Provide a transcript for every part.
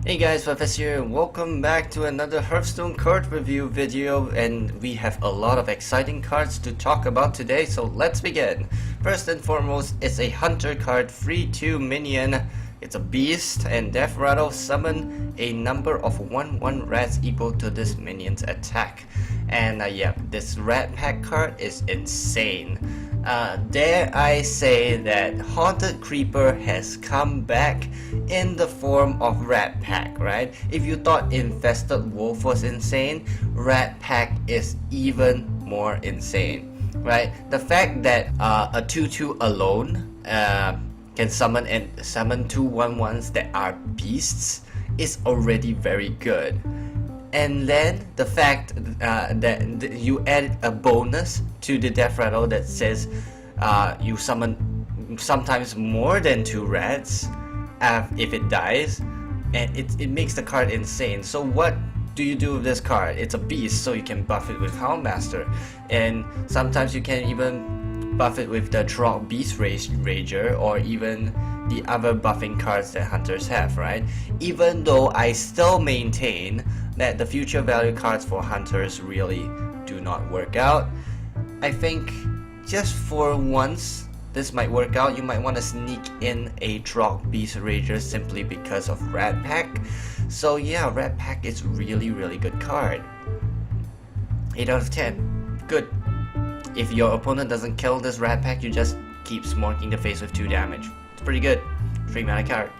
Hey guys, Professor here, and welcome back to another Hearthstone card review video, and we have a lot of exciting cards to talk about today, so let's begin. First and foremost, it's a Hunter card, free 2 minion. It's a beast, and Death Rattle summon a number of 1/1 rats equal to this minion's attack. And yeah, this Rat Pack card is insane. Dare I say that Haunted Creeper has come back in the form of Rat Pack, right? If you thought Infested Wolf was insane, Rat Pack is even more insane, right? The fact that a 2/2 alone can summon 2 1/1s that are beasts is already very good. And then the fact that you add a bonus to the Death Rattle that says you summon sometimes more than 2 rats if it dies, and it makes the card insane. So what do you do with this card? It's a beast, so you can buff it with Houndmaster, and sometimes you can even buff it with the Trog Beast Rager, or even the other buffing cards that hunters have, right? Even though I still maintain that the future value cards for hunters really do not work out, I think just for once this might work out. You might want to sneak in a Trog Beast Rager simply because of Rat Pack. So yeah, Rat Pack is really good card. 8 out of 10. Good. If your opponent doesn't kill this Rat Pack, you just keep smorking the face with 2 damage. It's pretty good. 3 mana card.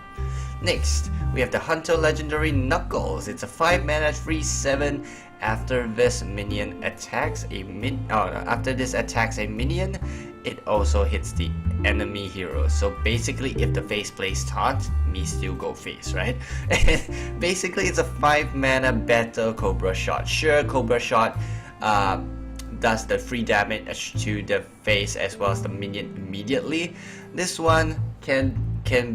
Next, we have the Hunter Legendary Knuckles. It's a 5 mana free 7. After this minion attacks a minion, it also hits the enemy hero. So basically, if the face plays taunt, me still go face, right? Basically, it's a 5 mana better Cobra Shot. Sure, Cobra Shot does the free damage to the face as well as the minion immediately. This one can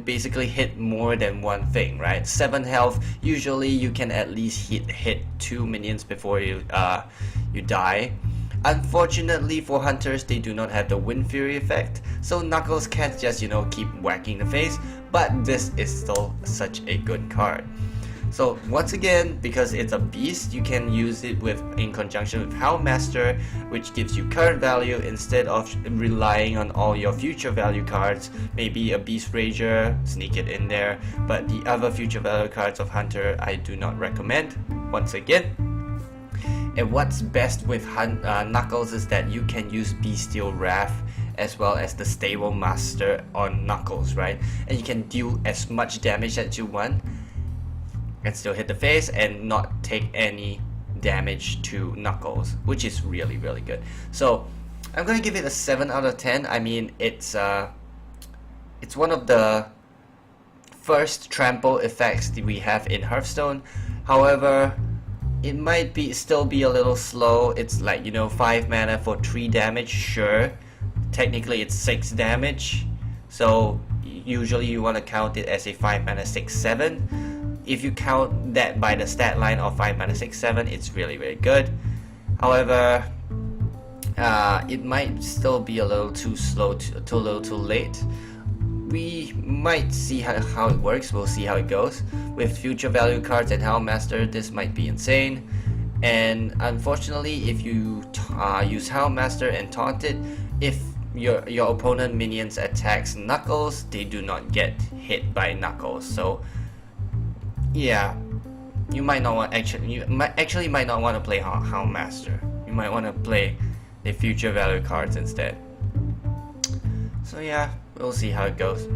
basically hit more than one thing, right? 7 health. Usually you can at least hit 2 minions before you die. Unfortunately for hunters, they do not have the Wind Fury effect, so Knuckles can't just keep whacking the face, but this is still such a good card. So once again, because it's a beast, you can use it in conjunction with Houndmaster, which gives you current value instead of relying on all your future value cards. Maybe a Beast Rager, sneak it in there, but the other future value cards of Hunter I do not recommend, once again. And what's best with Knuckles is that you can use Bestial Wrath as well as the Stable Master on Knuckles, right? And you can deal as much damage as you want and still hit the face and not take any damage to Knuckles, which is really good. So I'm gonna give it a 7 out of 10. I mean, it's one of the first trample effects that we have in Hearthstone. However, it might still be a little slow. It's like 5 mana for 3 damage. Sure, technically it's 6 damage, so usually you want to count it as a 5 mana 6/7. If you count that by the stat line of 5 mana 6/7, it's really good. However, it might still be a little too slow, too late. We might see how it works. We'll see how it goes. With future value cards and Houndmaster, this might be insane. And unfortunately, if you use Houndmaster and taunt it, if your opponent minions attacks Knuckles, they do not get hit by Knuckles. So yeah, you might not want might not want to play Houndmaster. You might want to play the future value cards instead. So yeah, we'll see how it goes.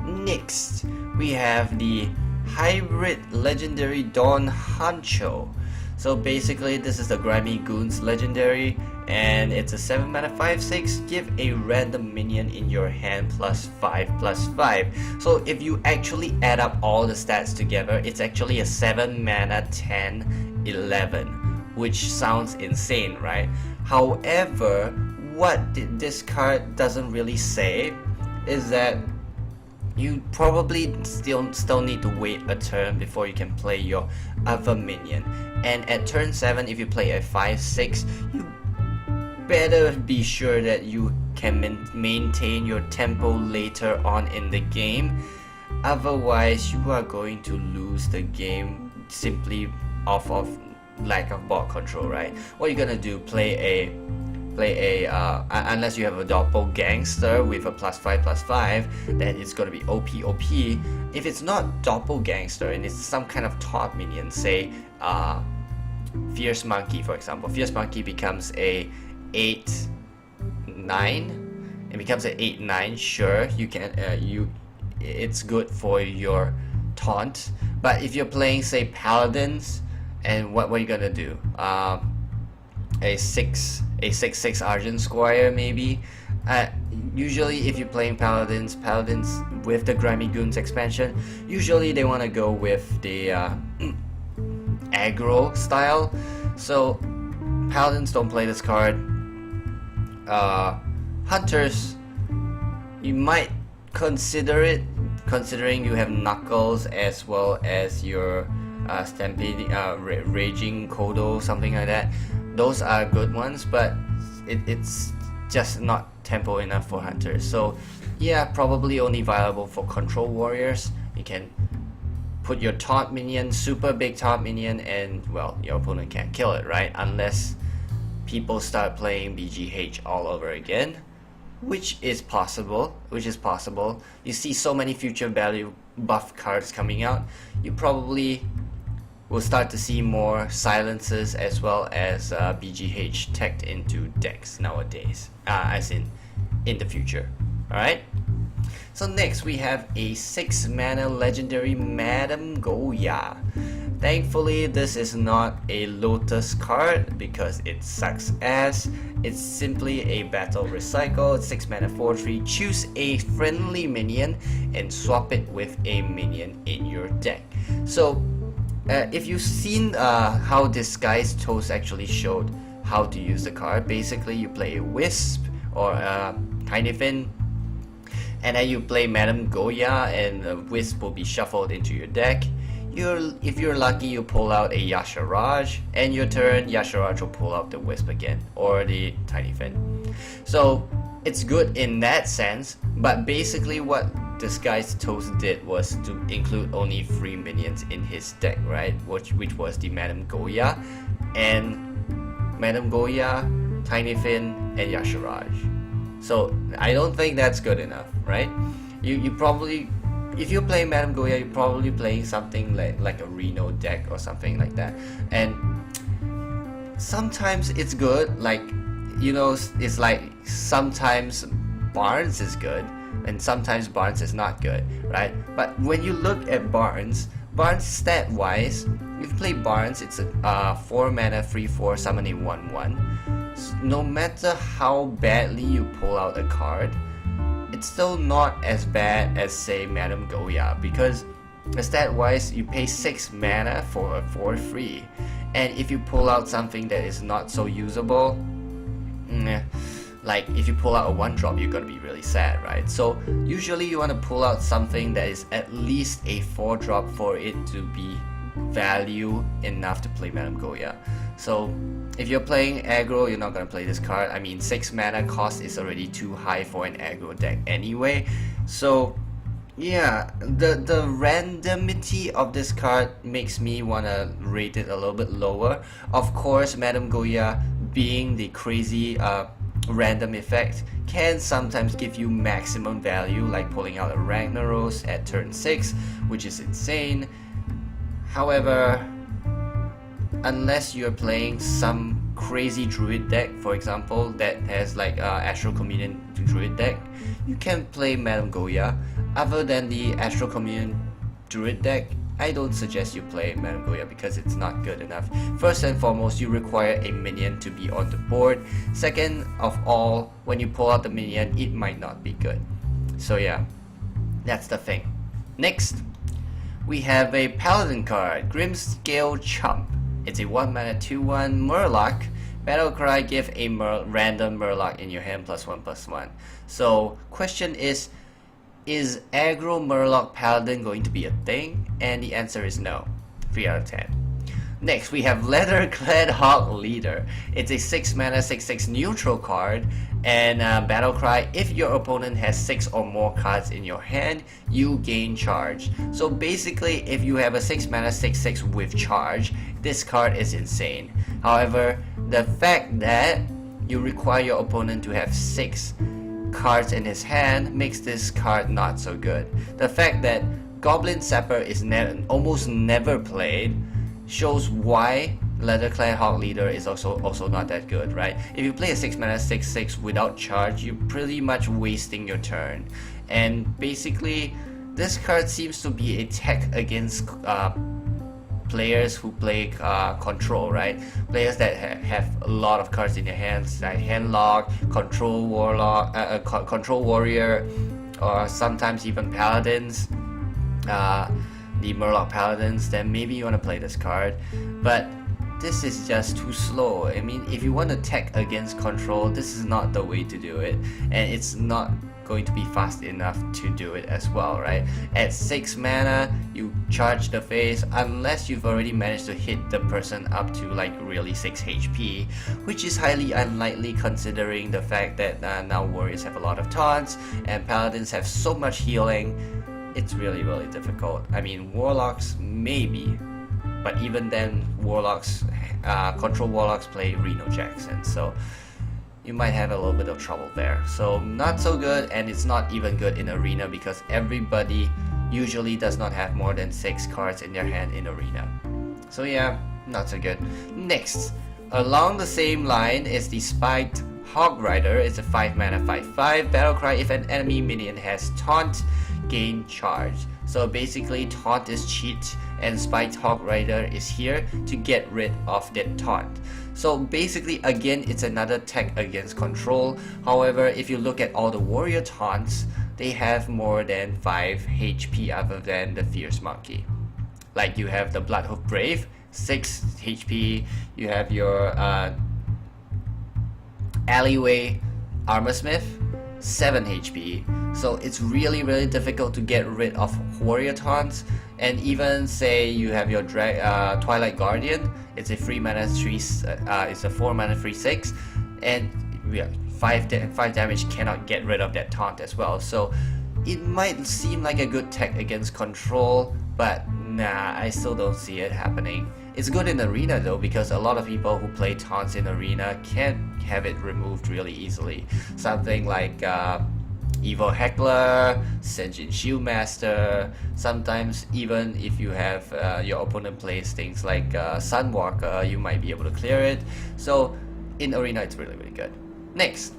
Next, we have the Hybrid Legendary Dawn Hancho. So basically, this is the Grimy Goons legendary, and it's a 7 mana 5/6. Give a random minion in your hand +5/+5. So if you actually add up all the stats together, it's actually a 7 mana 10/11, which sounds insane, right? However, what this card doesn't really say is that you probably still need to wait a turn before you can play your other minion. And at turn 7, if you play a 5/6, you better be sure that you can maintain your tempo later on in the game. Otherwise, you are going to lose the game simply off of lack of board control, right? What you're gonna do, unless you have a doppelgangster with a +5/+5, then it's gonna be OP. If it's not doppelgangster and it's some kind of top minion, say Fierce Monkey, for example. Fierce Monkey becomes a 8/9. It becomes an 8/9. Sure, you can it's good for your taunt. But if you're playing, say, Paladins, and what are you gonna do? A 6/6 Argent Squire maybe. Usually if you're playing Paladins with the Grimy Goons expansion, usually they want to go with the aggro style. So Paladins don't play this card. Hunters, you might consider it, considering you have Knuckles as well as your Stampede, Raging Kodo, something like that. Those are good ones, but it's just not tempo enough for Hunters. So yeah, probably only viable for Control Warriors. You can put your taunt minion, super big taunt minion, and well, your opponent can't kill it, right? Unless people start playing BGH all over again, which is possible. You see so many future value buff cards coming out, you probably will start to see more silences as well as BGH teched into decks nowadays, as in the future. Alright? So next we have a 6-mana legendary Madame Goya. Thankfully, this is not a Lotus card because it sucks ass. It's simply a battle recycle. 6-mana 4/3. Choose a friendly minion and swap it with a minion in your deck. So if you've seen how Disguised Toast actually showed how to use the card, basically you play a Wisp or a Tiny Fin, and then you play Madame Goya, and the Wisp will be shuffled into your deck. If you're lucky, you pull out a Yasharaj, and your turn, Yasharaj will pull out the Wisp again, or the Tiny Fin. So it's good in that sense, but basically what Disguised Toast did was to include only 3 minions in his deck, right? Which was the Madame Goya, Tiny Fin, and Yasharaj. So I don't think that's good enough, right? You probably, if you play Madame Goya, you're probably playing something like a Reno deck or something like that. And sometimes it's good, like, you know, it's like sometimes Barnes is good and sometimes Barnes is not good, right? But when you look at Barnes stat wise, if you play Barnes, it's a 4-mana 3/4 summon a 1/1. No matter how badly you pull out a card, it's still not as bad as, say, Madame Goya, because stat wise you pay 6 mana for a 4/3, and if you pull out something that is not so usable, like if you pull out a 1-drop, you're gonna be really sad, right? So usually you want to pull out something that is at least a 4-drop for it to be value enough to play Madame Goya. So if you're playing aggro, you're not gonna play this card. I mean, 6 mana cost is already too high for an aggro deck anyway. So yeah, the randomity of this card makes me wanna rate it a little bit lower. Of course, Madame Goya, being the crazy random effect, can sometimes give you maximum value, like pulling out a Ragnaros at turn 6, which is insane. However, unless you're playing some crazy druid deck, for example, that has like Astral Communion druid deck, you can play Madame Goya. Other than the Astral Communion druid deck, I don't suggest you play Madame Goya because it's not good enough. First and foremost, you require a minion to be on the board. Second of all, when you pull out the minion, it might not be good. So yeah, that's the thing. Next, we have a Paladin card, Grimscale Chump. It's a 1-mana 2/1 Murloc. Battle cry, give a random Murloc in your hand +1/+1. So question is aggro Murloc Paladin going to be a thing? And the answer is no. 3 out of 10. Next, we have Leatherclad Hawk Leader. It's a 6-mana 6/6 neutral card, And Battle Cry, if your opponent has 6 or more cards in your hand, you gain charge. So basically, if you have a 6 mana 6/6 with charge, this card is insane. However, the fact that you require your opponent to have 6 cards in his hand makes this card not so good. The fact that Goblin Sapper is almost never played shows why Leatherclad Hawk Leader is also not that good, right? If you play a 6 mana 6/6 without charge, you're pretty much wasting your turn. And basically, this card seems to be a tech against players who play control, right? Players that have a lot of cards in their hands, like Handlock, Control Warlock, Control Warrior, or sometimes even Paladins, the Murloc Paladins. Then maybe you want to play this card, but this is just too slow. I mean, if you want to tech against control, this is not the way to do it, and it's not going to be fast enough to do it as well, right? At 6 mana, you charge the face unless you've already managed to hit the person up to like really 6 HP, which is highly unlikely considering the fact that now warriors have a lot of taunts and paladins have so much healing. It's really difficult. I mean, warlocks maybe, but even then, warlocks, control warlocks play Reno Jackson, so you might have a little bit of trouble there. So not so good, and it's not even good in arena because everybody usually does not have more than 6 cards in their hand in arena. So yeah, not so good. Next, along the same line is the Spiked Hog Rider. It's a 5 mana 5/5 battlecry. If an enemy minion has taunt, gain charge. So basically, taunt is cheat, and Spiked Hog Rider is here to get rid of that taunt. So basically, again, it's another tech against control. However, if you look at all the warrior taunts, they have more than 5 HP other than the Fierce Monkey. Like you have the Bloodhoof Brave, 6 HP. You have your Alleyway Armorsmith, 7 HP. So it's really difficult to get rid of warrior taunts. And even say you have your Twilight Guardian, it's a 3 mana 3, it's a 4 mana 3/6, and 5 damage cannot get rid of that taunt as well. So it might seem like a good tech against control, but nah, I still don't see it happening. It's good in arena though, because a lot of people who play taunts in arena can have it removed really easily. Something like Evil Heckler, Senjin Shieldmaster. Sometimes even if you have your opponent plays things like Sunwalker, you might be able to clear it. So in arena, it's really good. Next,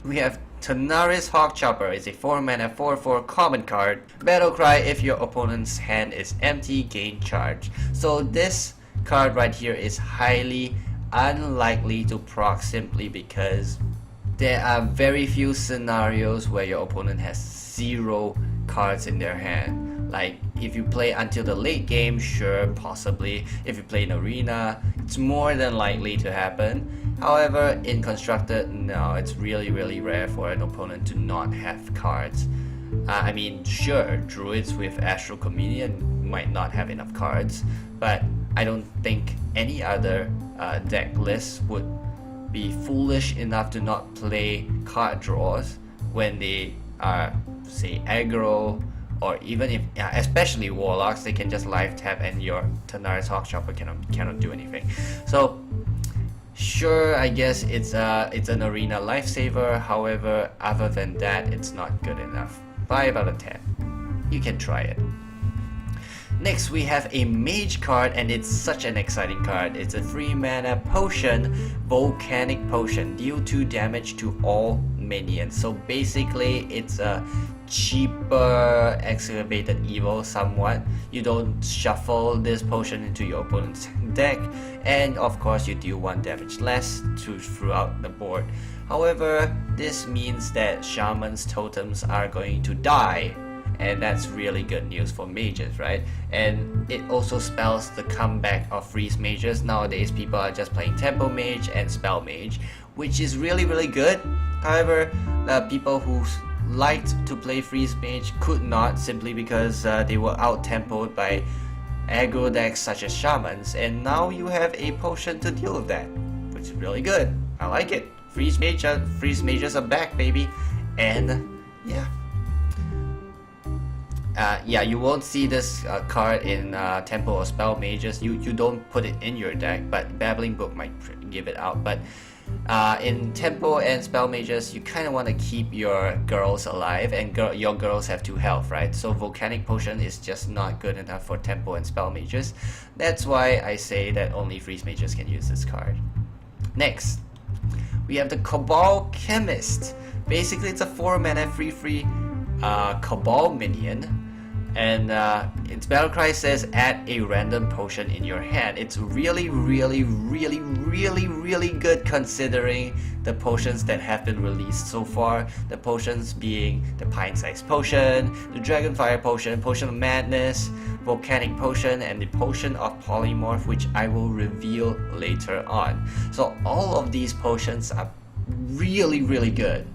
we have Tanaris Hawkchopper. It's a 4 mana 4/4 common card. Battlecry, if your opponent's hand is empty, gain charge. So this card right here is highly unlikely to proc simply because there are very few scenarios where your opponent has 0 cards in their hand. Like if you play until the late game, sure, possibly. If you play in arena, it's more than likely to happen. However, in constructed, no, it's really rare for an opponent to not have cards. I mean, sure, druids with Astral Communion might not have enough cards, but I don't think any other deck list would be foolish enough to not play card draws when they are, say, aggro, or even if, especially warlocks, they can just live tap and your Tanaris Hawkchopper cannot do anything. So sure, I guess it's an arena lifesaver. However, other than that, it's not good enough. 5 out of 10. You can try it. Next, we have a mage card, and it's such an exciting card. It's a 3 mana potion, Volcanic Potion. Deal 2 damage to all minions. So basically, it's a cheaper Excavated Evil somewhat. You don't shuffle this potion into your opponent's deck, and of course you deal 1 damage less throughout the board. However, this means that Shaman's totems are going to die, and that's really good news for mages, right? And it also spells the comeback of freeze mages. Nowadays people are just playing tempo mage and spell mage, which is really good. However, people who liked to play freeze mage could not, simply because they were out tempoed by aggro decks such as shamans, and now you have a potion to deal with that, which is really good. I like it. freeze mages are back, baby. And yeah. Yeah, you won't see this card in Tempo or Spell Mages. You don't put it in your deck, but Babbling Book might give it out. But in Tempo and Spell Mages, you kind of want to keep your girls alive, and your girls have 2 health, right? So Volcanic Potion is just not good enough for Tempo and Spell Mages. That's why I say that only Freeze Mages can use this card. Next, we have the Kabal Chemist. Basically, it's a 4 mana free Kabal minion. And its battle cry says add a random potion in your hand. It's really good considering the potions that have been released so far. The potions being the Pine-Sized Potion, the Dragonfire Potion, Potion of Madness, Volcanic Potion, and the Potion of Polymorph, which I will reveal later on. So all of these potions are really good,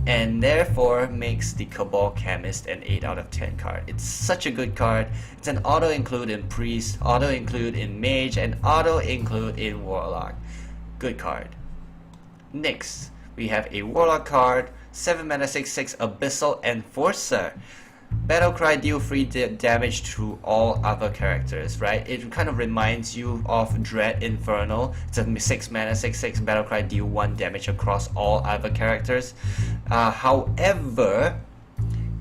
and therefore makes the Kabal Chemist an 8 out of 10 card. It's such a good card. It's an auto-include in Priest, auto-include in Mage, and auto-include in Warlock. Good card. Next, we have a Warlock card, 7 mana 6/6 Abyssal Enforcer. Battle cry, deal free damage to all other characters, right? It kind of reminds you of Dread Infernal. It's a 6 mana 6/6 battle cry, deal 1 damage across all other characters. However,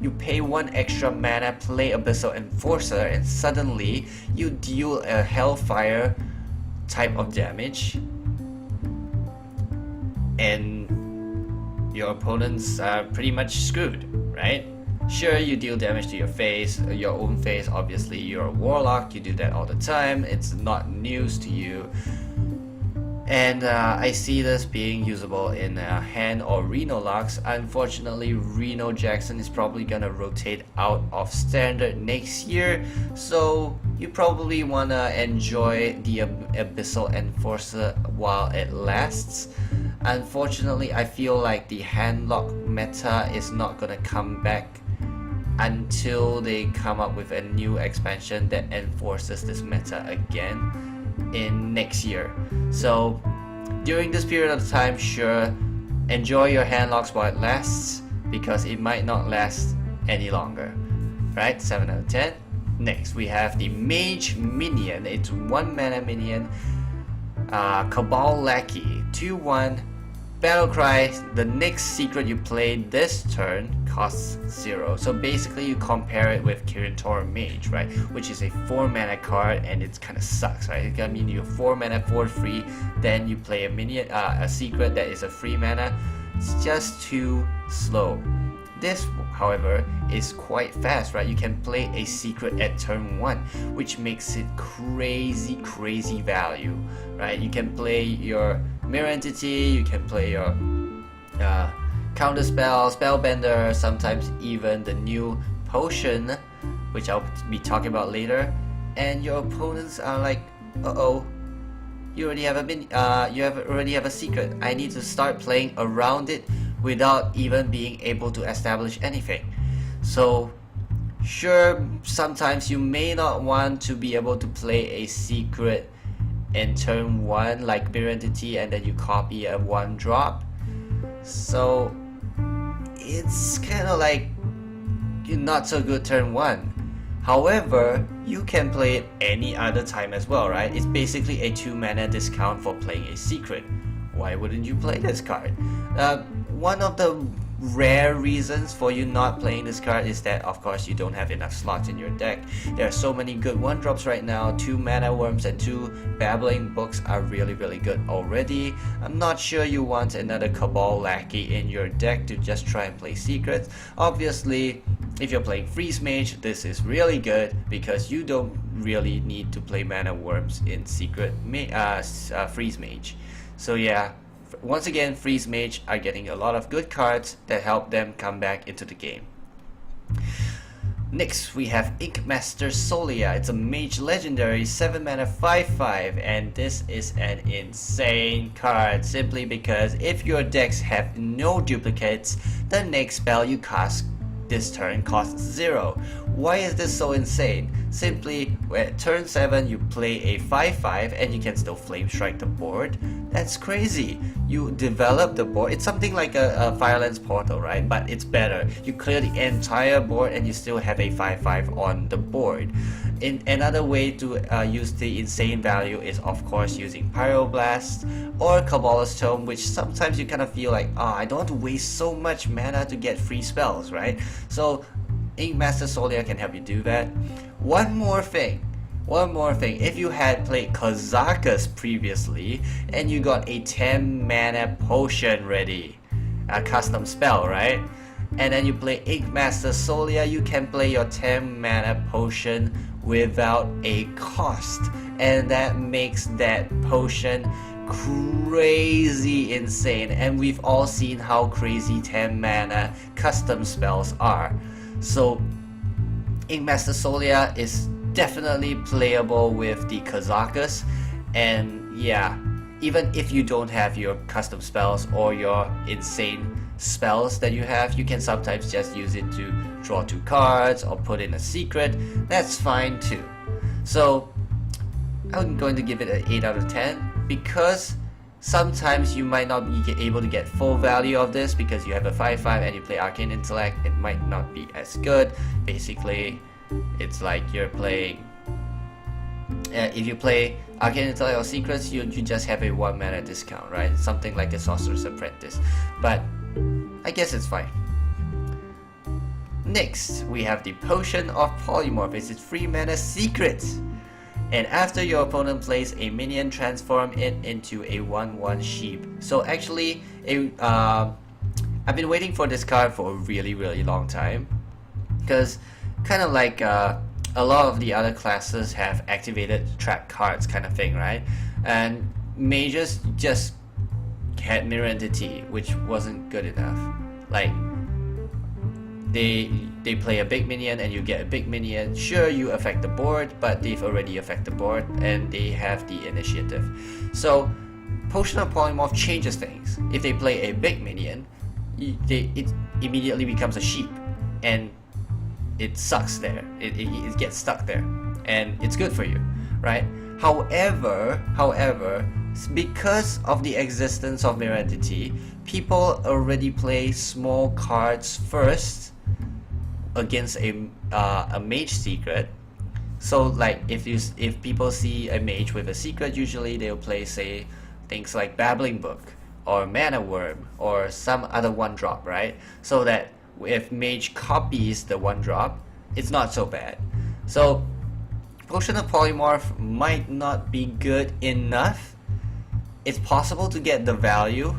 you pay 1 extra mana, play Abyssal Enforcer, and suddenly you deal a Hellfire type of damage, and your opponents are pretty much screwed, right? Sure, you deal damage to your face, your own face. Obviously, you're a Warlock, you do that all the time. It's not news to you. And I see this being usable in hand or Reno locks. Unfortunately, Reno Jackson is probably gonna rotate out of standard next year, so you probably wanna enjoy the Abyssal Enforcer while it lasts. Unfortunately, I feel like the handlock meta is not gonna come back until they come up with a new expansion that enforces this meta again in next year. So during this period of time, sure, enjoy your handlocks while it lasts, because it might not last any longer. Right? 7 out of 10. Next, we have the Mage Minion. It's 1 mana minion, Kabal Lackey, 2/1. Battle cry, the next secret you play this turn costs 0. So basically you compare it with Kirin Mage, right? Which is a 4 mana card, and it kind of sucks, right? I mean, you're 4 mana for free, then you play a minion, a secret that is a free mana. It's just too slow. This, however, is quite fast, right? You can play a secret at turn 1, which makes it crazy value, right? You can play your Mirror Entity, you can play your Counter Spell, Spellbender, sometimes even the new Potion, which I'll be talking about later, and your opponents are like, uh-oh, you already have already have a secret. I need to start playing around it without even being able to establish anything. So sure, sometimes you may not want to be able to play a secret in turn 1 like Mirror Entity, and then you copy a 1-drop. So it's kind of like not so good turn 1. However, you can play it any other time as well, right? It's basically a 2 mana discount for playing a secret. Why wouldn't you play this card? One of the rare reasons for you not playing this card is that, of course, you don't have enough slots in your deck. There are so many good 1-drops right now. 2 Mana Worms and 2 Babbling Books are really good already. I'm not sure you want another Kabal Lackey in your deck to just try and play secrets. Obviously, if you're playing Freeze Mage, this is really good because you don't really need to play Mana Worms in secret Freeze Mage. So yeah, once again, Freeze Mage are getting a lot of good cards that help them come back into the game. Next, we have Inkmaster Solia. It's a Mage Legendary, 7 mana 5/5, and this is an insane card simply because if your decks have no duplicates, the next spell you cast this turn costs 0. Why is this so insane? Simply, at turn 7 you play a 5/5 and you can still flame strike the board. That's crazy. You develop the board. It's something like a Firelands Portal, right? But it's better. You clear the entire board and you still have a 5/5 on the board. In another way to use the insane value is of course using Pyroblast or Kabal's Tome, which sometimes you kind of feel like, I don't want to waste so much mana to get free spells, right? So Inkmaster Solia can help you do that. One more thing, if you had played Kazakus previously and you got a 10 mana potion ready, a custom spell, right? And then you play Inkmaster Solia, you can play your 10 mana potion without a cost, and that makes that potion crazy insane, and we've all seen how crazy 10 mana custom spells are. So Inkmaster Solia is definitely playable with the Kazakus, and yeah, even if you don't have your custom spells or your insane spells that you have, you can sometimes just use it to draw 2 cards or put in a secret. That's fine too. So I'm going to give it an 8 out of 10 because sometimes you might not be able to get full value of this because you have a 5/5 and you play Arcane Intellect. It might not be as good. Basically, it's like you're playing if you play Arcane Intellect or Secrets, you just have a 1 mana discount, right? Something like a Sorcerer's Apprentice. But I guess it's fine. Next, we have the Potion of Polymorph. It's a 3 mana secret. And after your opponent plays a minion, transform it into a 1/1 sheep. So actually, I've been waiting for this card for a really long time. Because kind of like a lot of the other classes have activated trap cards kind of thing, right? And mages just had Mirror Entity, which wasn't good enough. Like, they play a big minion and you get a big minion. Sure, you affect the board, but they've already affected the board and they have the initiative. So Potion of Polymorph changes things. If they play a big minion, it immediately becomes a sheep, and it sucks there. It gets stuck there, and it's good for you, right? However, because of the existence of Mirror Entity, people already play small cards first against a mage secret. So like if people see a mage with a secret, usually they'll play, say, things like Babbling Book or Mana Worm or some other 1-drop, right? So that if mage copies the 1-drop, it's not so bad. So Potion of Polymorph might not be good enough. It's possible to get the value,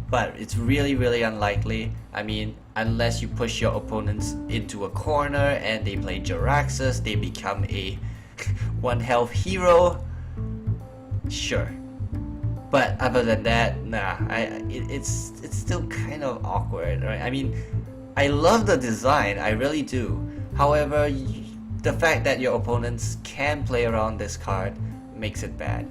but it's really unlikely. I mean, unless you push your opponents into a corner and they play Jaraxxus, they become a 1 health hero, sure. But other than that, nah, it's still kind of awkward, right? I mean, I love the design, I really do. However, the fact that your opponents can play around this card makes it bad.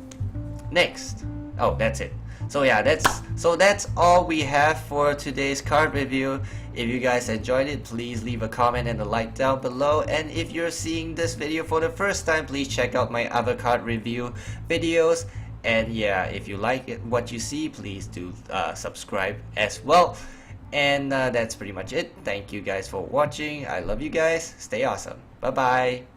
Next. Oh, that's it. So yeah, that's all we have for today's card review. If you guys enjoyed it, please leave a comment and a like down below. And if you're seeing this video for the first time, please check out my other card review videos. And yeah, if you like it, what you see, please do subscribe as well. And that's pretty much it. Thank you guys for watching. I love you guys. Stay awesome. Bye bye.